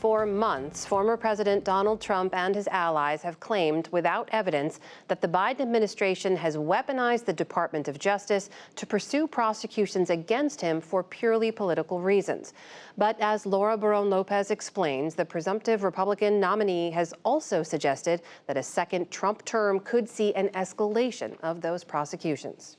For months, former President Donald Trump and his allies have claimed, without evidence, that the Biden administration has weaponized the Department of Justice to pursue prosecutions against him for purely political reasons. But as Laura Barron-Lopez explains, the presumptive Republican nominee has also suggested that a second Trump term could see an escalation of those prosecutions.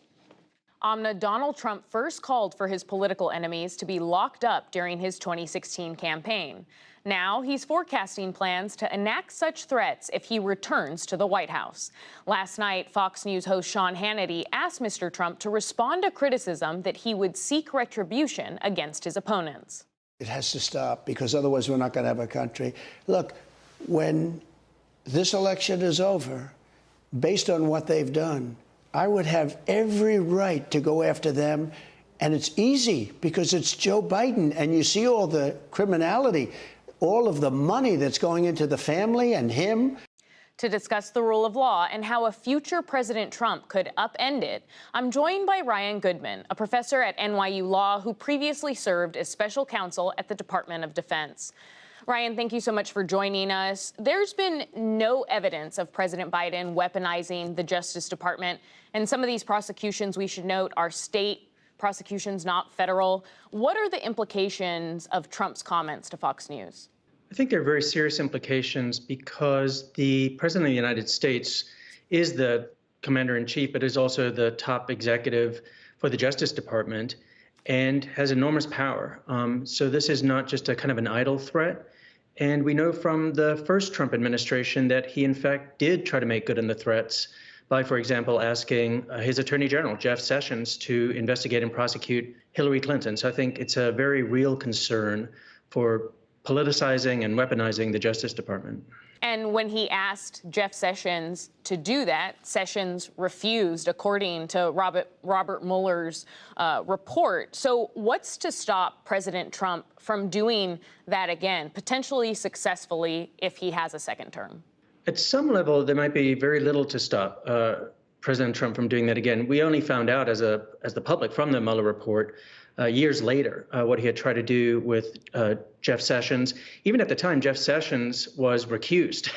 Amna, Donald Trump first called for his political enemies to be locked up during his 2016 campaign. Now he's forecasting plans to enact such threats if he returns to the White House. Last night, Fox News host Sean Hannity asked Mr. Trump to respond to criticism that he would seek retribution against his opponents. It has to stop, because otherwise we're not going to have a country. Look, when this election is over, based on what they've done, I would have every right to go after them. And it's easy because it's Joe Biden. And you see all the criminality, all of the money that's going into the family and him. To discuss the rule of law and how a future President Trump could upend it, I'm joined by Ryan Goodman, a professor at NYU Law who previously served as special counsel at the Department of Defense. Ryan, thank you so much for joining us. There's been no evidence of President Biden weaponizing the Justice Department, and some of these prosecutions, we should note, are state prosecutions, not federal. What are the implications of Trump's comments to Fox News? I think there are very serious implications because the President of the United States is the commander-in-chief, but is also the top executive for the Justice Department and has enormous power. So this is not just a kind of an idle threat. And we know from the first Trump administration that he, in fact, did try to make good on the threats by, for example, asking his Attorney General, Jeff Sessions, to investigate and prosecute Hillary Clinton. So I think it's a very real concern for politicizing and weaponizing the Justice Department. And when he asked Jeff Sessions to do that, Sessions refused, according to Robert Mueller's report. So what's to stop President Trump from doing that again, potentially successfully, if he has a second term? At some level, there might be very little to stop President Trump from doing that again. We only found out as the public from the Mueller report years later what he had tried to do with Jeff Sessions. Even at the time, Jeff Sessions was recused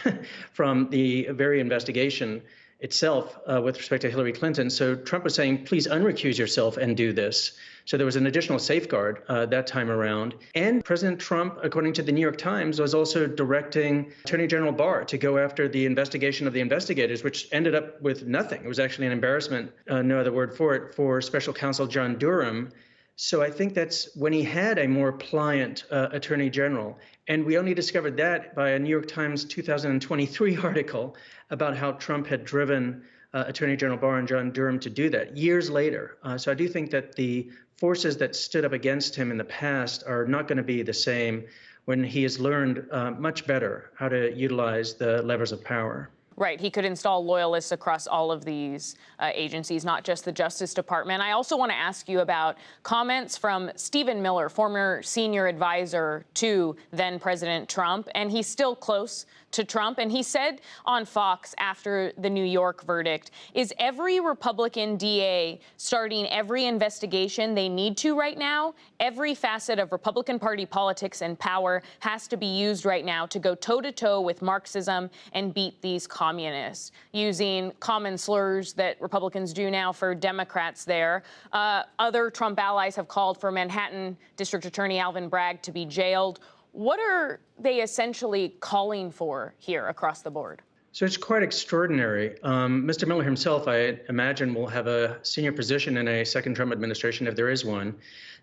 from the very investigation itself with respect to Hillary Clinton. So Trump was saying, please unrecuse yourself and do this. So there was an additional safeguard that time around. And President Trump, according to the New York Times, was also directing Attorney General Barr to go after the investigation of the investigators, which ended up with nothing. It was actually an embarrassment, no other word for it, for Special Counsel John Durham. So I think that's when he had a more pliant attorney general. And we only discovered that by a New York Times 2023 article about how Trump had driven Attorney General Barr and John Durham to do that years later. So I do think that the forces that stood up against him in the past are not going to be the same when he has learned much better how to utilize the levers of power. Right. He could install loyalists across all of these agencies, not just the Justice Department. I also want to ask you about comments from Stephen Miller, former senior advisor to then President Trump, and he's still close to Trump. And he said on Fox after the New York verdict, is every Republican DA starting every investigation they need to right now? Every facet of Republican Party politics and power has to be used right now to go toe-to-toe with Marxism and beat these communists, using common slurs that Republicans do now for Democrats there. Other Trump allies have called for Manhattan District Attorney Alvin Bragg to be jailed. What are they essentially calling for here across the board? So it's quite extraordinary. Mr. Miller himself, I imagine, will have a senior position in a second Trump administration if there is one.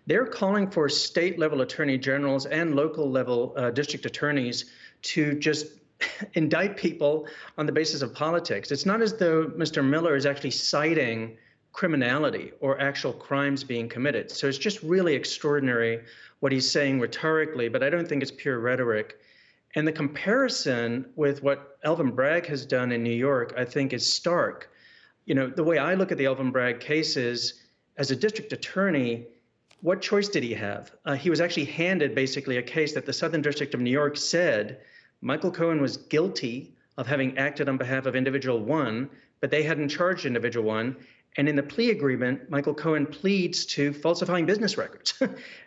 They're calling for state-level attorney generals and local-level district attorneys to just indict people on the basis of politics. It's not as though Mr. Miller is actually citing criminality or actual crimes being committed. So it's just really extraordinary what he's saying rhetorically, but I don't think it's pure rhetoric. And the comparison with what Alvin Bragg has done in New York, I think, is stark. You know, the way I look at the Alvin Bragg case is, as a district attorney, what choice did he have? He was actually handed basically a case that the Southern District of New York said Michael Cohen was guilty of having acted on behalf of individual one, but they hadn't charged individual one. And in the plea agreement, Michael Cohen pleads to falsifying business records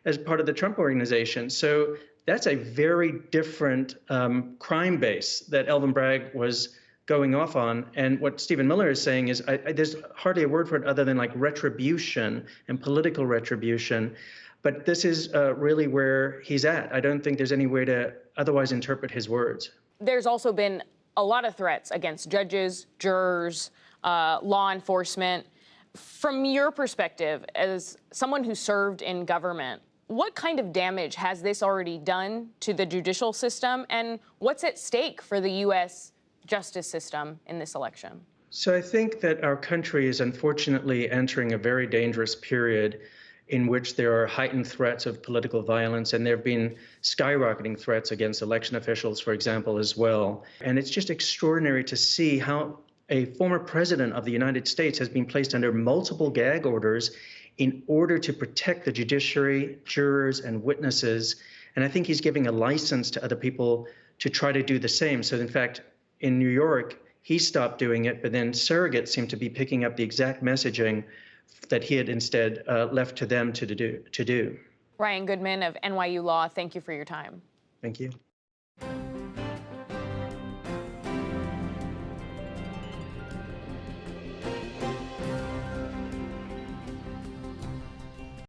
as part of the Trump organization. So that's a very different crime base that Alvin Bragg was going off on. And what Stephen Miller is saying is there's hardly a word for it other than like retribution and political retribution. But this is really where he's at. I don't think there's any way to otherwise interpret his words. There's also been a lot of threats against judges, jurors, law enforcement. From your perspective, as someone who served in government, what kind of damage has this already done to the judicial system, and what's at stake for the U.S. justice system in this election? So I think that our country is unfortunately entering a very dangerous period in which there are heightened threats of political violence, and there have been skyrocketing threats against election officials, for example, as well. And it's just extraordinary to see how a former president of the United States has been placed under multiple gag orders in order to protect the judiciary, jurors, and witnesses. And I think he's giving a license to other people to try to do the same. So in fact, in New York, he stopped doing it, but then surrogates seem to be picking up the exact messaging that he had instead left to them to do. Ryan Goodman of NYU Law, thank you for your time. Thank you.